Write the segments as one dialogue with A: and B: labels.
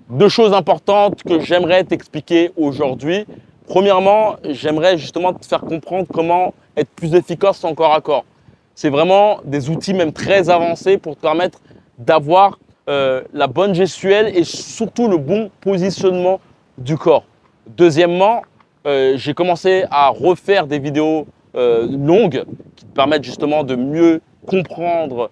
A: Deux choses importantes que j'aimerais t'expliquer aujourd'hui. Premièrement, j'aimerais justement te faire comprendre comment être plus efficace en corps à corps. C'est vraiment des outils même très avancés pour te permettre d'avoir la bonne gestuelle et surtout le bon positionnement du corps. Deuxièmement, j'ai commencé à refaire des vidéos longues qui te permettent justement de mieux comprendre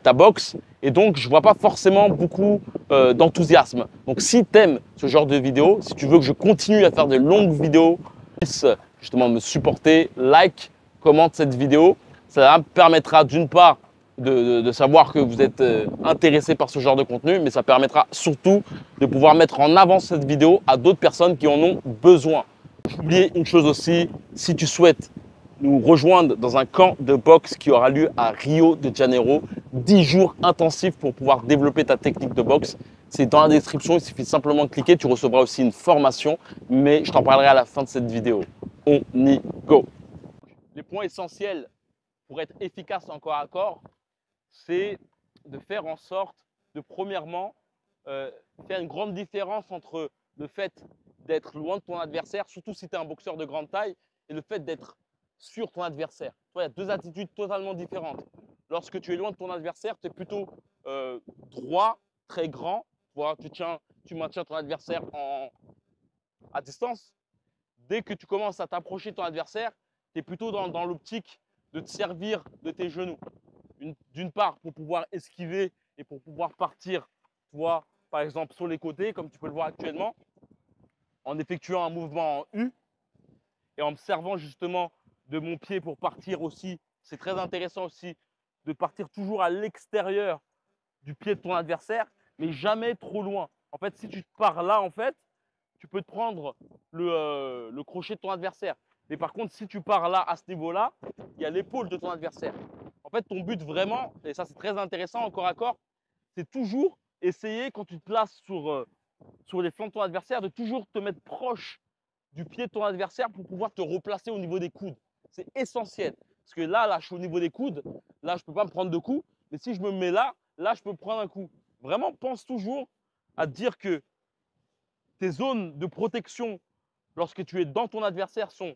A: ta boxe. Et donc, je ne vois pas forcément beaucoup d'enthousiasme. Donc, si tu aimes ce genre de vidéos, si tu veux que je continue à faire de longues vidéos, puisse justement me supporter, like, commente cette vidéo. Ça me permettra d'une part de savoir que vous êtes intéressé par ce genre de contenu, mais ça permettra surtout de pouvoir mettre en avant cette vidéo à d'autres personnes qui en ont besoin. J'oubliais une chose aussi, si tu souhaites nous rejoindre dans un camp de boxe qui aura lieu à Rio de Janeiro, 10 jours intensifs pour pouvoir développer ta technique de boxe. C'est dans la description, il suffit simplement de cliquer, tu recevras aussi une formation, mais je t'en parlerai à la fin de cette vidéo. On y go! Les points essentiels pour être efficace en corps à corps, c'est de faire en sorte de premièrement faire une grande différence entre le fait d'être loin de ton adversaire, surtout si tu es un boxeur de grande taille, et le fait d'être sur ton adversaire. Il y a deux attitudes totalement différentes. Lorsque tu es loin de ton adversaire, tu es plutôt droit, très grand. Tu maintiens ton adversaire à distance. Dès que tu commences à t'approcher de ton adversaire, tu es plutôt dans l'optique de te servir de tes genoux. D'une part, pour pouvoir esquiver et pour pouvoir partir, toi, par exemple, sur les côtés, comme tu peux le voir actuellement, en effectuant un mouvement en U et en me servant justement de mon pied pour partir aussi. C'est très intéressant aussi de partir toujours à l'extérieur du pied de ton adversaire, mais jamais trop loin. En fait, si tu te pars là, en fait, tu peux te prendre le crochet de ton adversaire. Mais par contre, si tu pars là, à ce niveau-là, il y a l'épaule de ton adversaire. En fait, ton but vraiment, et ça c'est très intéressant en corps à corps, c'est toujours essayer quand tu te places sur les flancs de ton adversaire, de toujours te mettre proche du pied de ton adversaire pour pouvoir te replacer au niveau des coudes. C'est essentiel. Parce que là, je suis au niveau des coudes. Là, je ne peux pas me prendre de coups. Mais si je me mets là, je peux prendre un coup. Vraiment, pense toujours à te dire que tes zones de protection lorsque tu es dans ton adversaire sont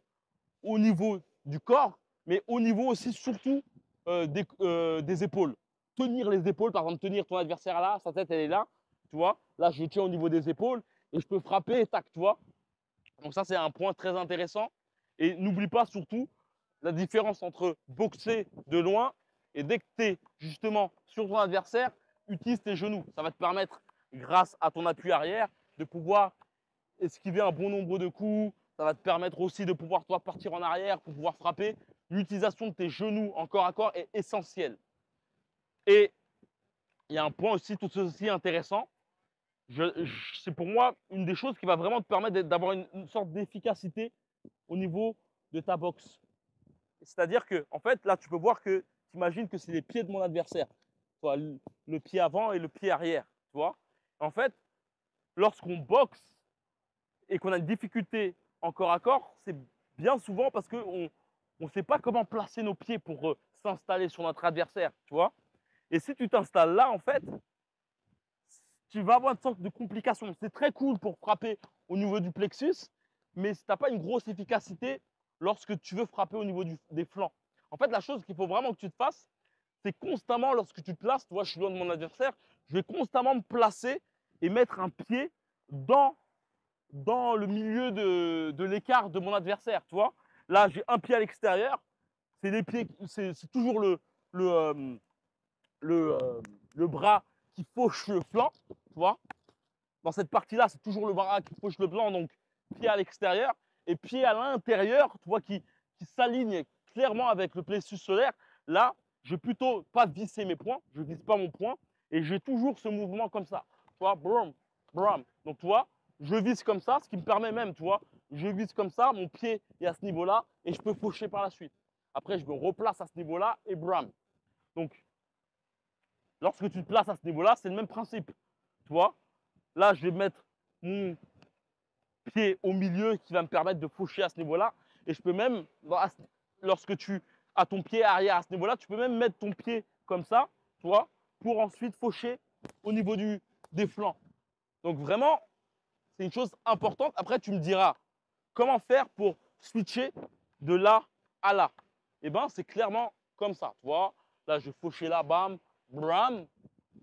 A: au niveau du corps, mais au niveau aussi surtout des épaules. Tenir les épaules, par exemple, tenir ton adversaire là, sa tête elle est là, tu vois. Là, je tiens au niveau des épaules et je peux frapper et tac, tu vois. Donc ça, c'est un point très intéressant. Et n'oublie pas surtout la différence entre boxer de loin et dès que tu es justement sur ton adversaire, utilise tes genoux. Ça va te permettre, grâce à ton appui arrière, de pouvoir esquiver un bon nombre de coups. Ça va te permettre aussi de pouvoir toi partir en arrière pour pouvoir frapper. L'utilisation de tes genoux en corps à corps est essentielle. Et il y a un point aussi tout aussi intéressant. C'est pour moi une des choses qui va vraiment te permettre d'avoir une sorte d'efficacité au niveau de ta boxe. C'est-à-dire que, en fait, là, tu peux voir que tu imagines que c'est les pieds de mon adversaire. Toi, le pied avant et le pied arrière. Tu vois. En fait, lorsqu'on boxe et qu'on a une difficulté en corps à corps, c'est bien souvent parce qu'on ne sait pas comment placer nos pieds pour s'installer sur notre adversaire. Tu vois. Et si tu t'installes là, en fait, tu vas avoir une sorte de complication. C'est très cool pour frapper au niveau du plexus, mais si tu n'as pas une grosse efficacité lorsque tu veux frapper au niveau des flancs. En fait, la chose qu'il faut vraiment que tu te fasses, c'est constamment, lorsque tu te places, tu vois, je suis loin de mon adversaire, je vais constamment me placer et mettre un pied dans le milieu de l'écart de mon adversaire, tu vois. Là, j'ai un pied à l'extérieur, c'est les pieds, c'est toujours le, euh, le bras qui fauche le flanc, tu vois. Dans cette partie-là, c'est toujours le bras qui fauche le flanc, donc pied à l'extérieur et pied à l'intérieur, tu vois, qui s'aligne clairement avec le plexus solaire. Là, je vais plutôt pas visser mes points, je ne vise pas mon point et j'ai toujours ce mouvement comme ça. Tu vois, brum, brum. Donc, tu vois, je vise comme ça, ce qui me permet même, tu vois, je vise comme ça, mon pied est à ce niveau-là et je peux faucher par la suite. Après, je me replace à ce niveau-là et bram. Donc, lorsque tu te places à ce niveau-là, c'est le même principe. Tu vois, là, je vais mettre mon pied au milieu qui va me permettre de faucher à ce niveau-là. Et je peux même, lorsque tu as ton pied arrière à ce niveau-là, tu peux même mettre ton pied comme ça, tu vois, pour ensuite faucher au niveau des flancs. Donc vraiment, c'est une chose importante. Après, tu me diras, comment faire pour switcher de là à là? Eh bien, c'est clairement comme ça. Tu vois, là, je vais faucher là, bam, bram.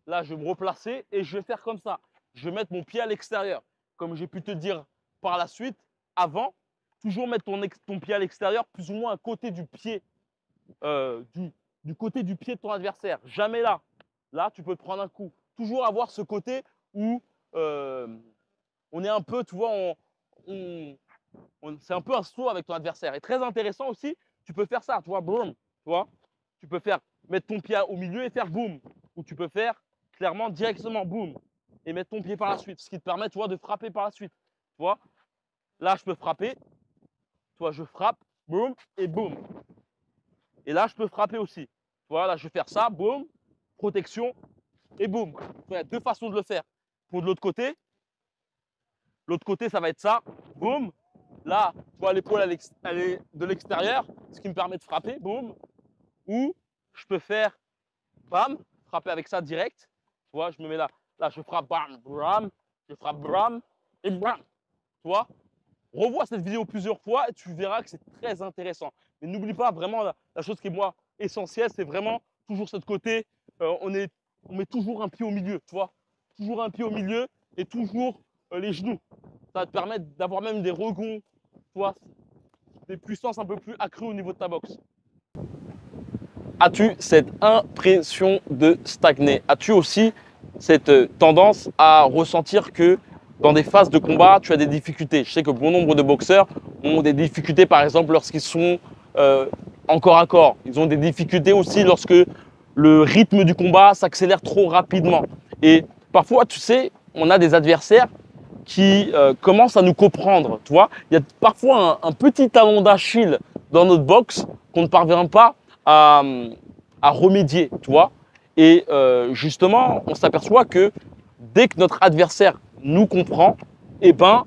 A: Là, je vais me replacer et je vais faire comme ça. Je vais mettre mon pied à l'extérieur. Comme j'ai pu te dire par la suite, avant, toujours mettre ton pied à l'extérieur, plus ou moins à côté du pied, du côté du pied de ton adversaire. Jamais là. Là, tu peux te prendre un coup. Toujours avoir ce côté où on est un peu, tu vois, c'est un peu un saut avec ton adversaire. Et très intéressant aussi, tu peux faire ça, tu vois, boum, tu vois. Tu peux faire, mettre ton pied au milieu et faire boum. Ou tu peux faire clairement directement boum et mettre ton pied par la suite. Ce qui te permet, tu vois, de frapper par la suite. Tu vois, là, je peux frapper. Tu vois, je frappe, boum et boum. Et là, je peux frapper aussi. Tu vois, là, je vais faire ça, boum, protection et boum. Il y a deux façons de le faire. Pour de l'autre côté, ça va être ça, boum. Là, tu vois, l'épaule, elle est de l'extérieur, ce qui me permet de frapper, boum. Ou je peux faire, bam, frapper avec ça direct. Tu vois, je me mets là. Là, je frappe, bam, bram. Je frappe, bram, et bam. Tu vois, revois cette vidéo plusieurs fois et tu verras que c'est très intéressant. Mais n'oublie pas vraiment la chose qui est moi essentielle, c'est vraiment toujours ce côté, on met toujours un pied au milieu, tu vois. Toujours un pied au milieu et toujours les genoux. Ça va te permettre d'avoir même des rebonds, tu vois, des puissances un peu plus accrues au niveau de ta boxe. As-tu cette impression de stagner? As-tu aussi cette tendance à ressentir que dans des phases de combat, tu as des difficultés? Je sais que bon nombre de boxeurs ont des difficultés, par exemple, lorsqu'ils sont en corps à corps. Ils ont des difficultés aussi lorsque le rythme du combat s'accélère trop rapidement. Et parfois, tu sais, on a des adversaires qui commencent à nous comprendre. Tu vois, il y a parfois un petit talon d'Achille dans notre boxe qu'on ne parvient pas à, à remédier, tu vois. Et justement, on s'aperçoit que dès que notre adversaire nous comprend, eh ben,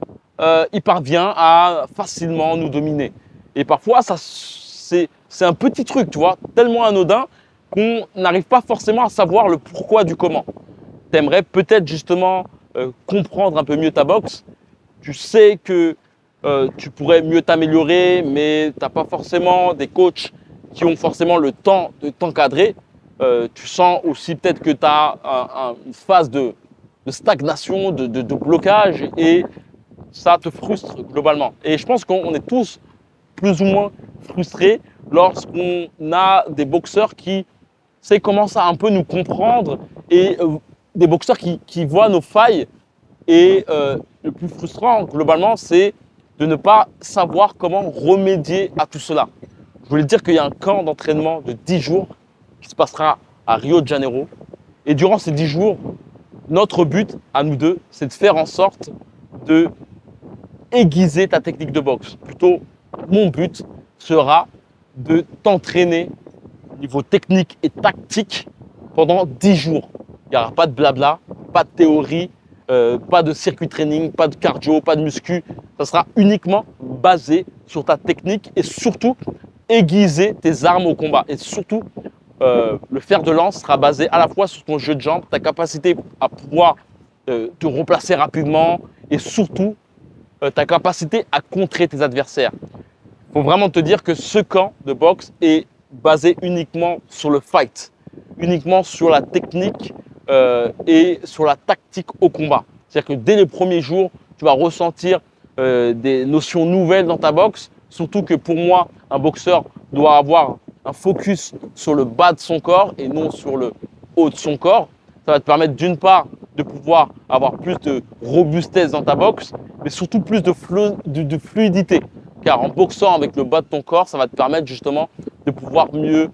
A: il parvient à facilement nous dominer. Et parfois, c'est un petit truc, tu vois, tellement anodin qu'on n'arrive pas forcément à savoir le pourquoi du comment. Tu aimerais peut-être justement comprendre un peu mieux ta boxe. Tu sais que tu pourrais mieux t'améliorer, mais tu n'as pas forcément des coachs qui ont forcément le temps de t'encadrer. Tu sens aussi peut-être que tu as une phase de stagnation, de blocage et ça te frustre globalement. Et je pense qu'on est tous plus ou moins frustrés lorsqu'on a des boxeurs qui commencent à un peu nous comprendre et des boxeurs qui voient nos failles. Et le plus frustrant globalement, c'est de ne pas savoir comment remédier à tout cela. Je voulais dire qu'il y a un camp d'entraînement de 10 jours qui se passera à Rio de Janeiro. Et durant ces 10 jours, notre but à nous deux, c'est de faire en sorte de aiguiser ta technique de boxe. Plutôt, mon but sera de t'entraîner au niveau technique et tactique pendant 10 jours. Il n'y aura pas de blabla, pas de théorie, pas de circuit training, pas de cardio, pas de muscu. Ça sera uniquement basé sur ta technique et surtout aiguiser tes armes au combat. Et surtout, le fer de lance sera basé à la fois sur ton jeu de jambes, ta capacité à pouvoir te replacer rapidement et surtout ta capacité à contrer tes adversaires. Il faut vraiment te dire que ce camp de boxe est basé uniquement sur le fight, uniquement sur la technique et sur la tactique au combat. C'est-à-dire que dès les premiers jours, tu vas ressentir des notions nouvelles dans ta boxe, surtout que pour moi, un boxeur doit avoir un focus sur le bas de son corps et non sur le haut de son corps. Ça va te permettre d'une part de pouvoir avoir plus de robustesse dans ta boxe, mais surtout plus de fluidité. Car en boxant avec le bas de ton corps, ça va te permettre justement de pouvoir mieux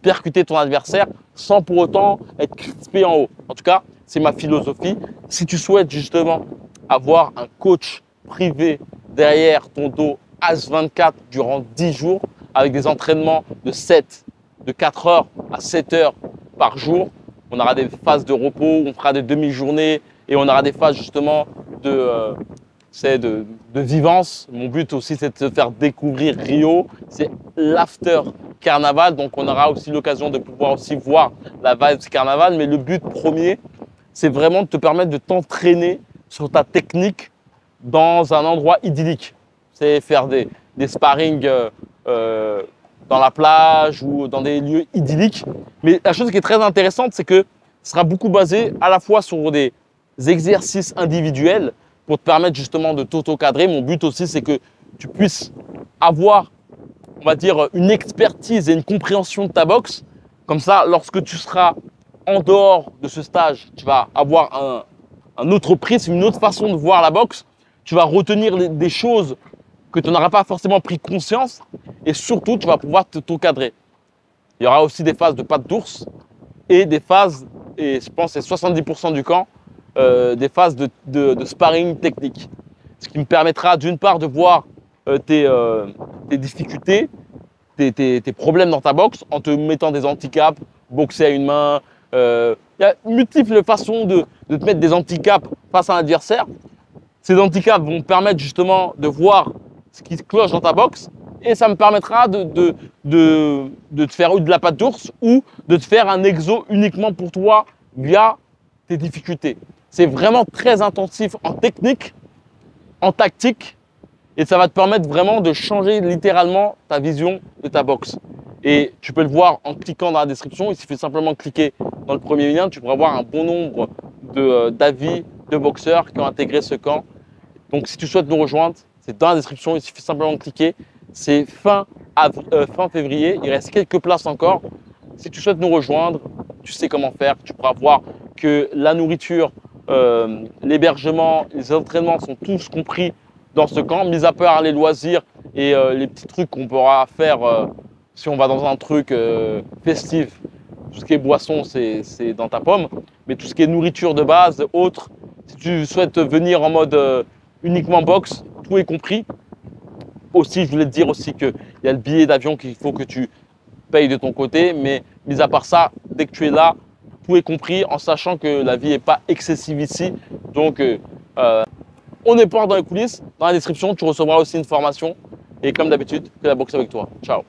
A: percuter ton adversaire sans pour autant être crispé en haut. En tout cas, c'est ma philosophie. Si tu souhaites justement avoir un coach privé derrière ton dos H24 durant 10 jours avec des entraînements de 4 heures à 7 heures par jour, on aura des phases de repos, on fera des demi-journées et on aura des phases justement de vivance. Mon but aussi, c'est de te faire découvrir Rio. C'est l'after carnaval, donc on aura aussi l'occasion de pouvoir aussi voir la vibe carnaval. Mais le but premier, c'est vraiment de te permettre de t'entraîner sur ta technique dans un endroit idyllique. C'est faire des sparring dans la plage ou dans des lieux idylliques. Mais la chose qui est très intéressante, c'est que ce sera beaucoup basé à la fois sur des exercices individuels pour te permettre justement de t'auto-cadrer. Mon but aussi, c'est que tu puisses avoir, on va dire, une expertise et une compréhension de ta boxe. Comme ça, lorsque tu seras en dehors de ce stage, tu vas avoir un autre prisme, une autre façon de voir la boxe. Tu vas retenir des choses que tu n'auras pas forcément pris conscience et surtout, tu vas pouvoir t'auto-cadrer. Il y aura aussi des phases de patte d'ours et des phases, et je pense que c'est 70% du camp, des phases de sparring technique. Ce qui me permettra d'une part de voir tes difficultés, tes problèmes dans ta boxe en te mettant des handicaps, boxer à une main. Il y a multiples façons de te mettre des handicaps face à un adversaire. Ces handicaps vont permettre justement de voir ce qui cloche dans ta boxe et ça me permettra de te faire de la patte d'ours ou de te faire un exo uniquement pour toi via tes difficultés. C'est vraiment très intensif en technique, en tactique et ça va te permettre vraiment de changer littéralement ta vision de ta boxe. Et tu peux le voir en cliquant dans la description. Il suffit simplement de cliquer dans le premier lien. Tu pourras voir un bon nombre d'avis de boxeurs qui ont intégré ce camp. Donc, si tu souhaites nous rejoindre, c'est dans la description. Il suffit simplement de cliquer. C'est fin février. Il reste quelques places encore. Si tu souhaites nous rejoindre, tu sais comment faire. Tu pourras voir que la nourriture, l'hébergement, les entraînements sont tous compris dans ce camp, mis à part les loisirs et les petits trucs qu'on pourra faire si on va dans un truc festif. Tout ce qui est boisson, c'est dans ta pomme. Mais tout ce qui est nourriture de base, autre, si tu souhaites venir en mode uniquement boxe, tout est compris. Aussi, je voulais te dire aussi qu'il y a le billet d'avion qu'il faut que tu payes de ton côté. Mais mis à part ça, dès que tu es là, tout est compris en sachant que la vie n'est pas excessive ici. Donc, on est pas dans les coulisses. Dans la description, tu recevras aussi une formation. Et comme d'habitude, fais la boxe avec toi. Ciao.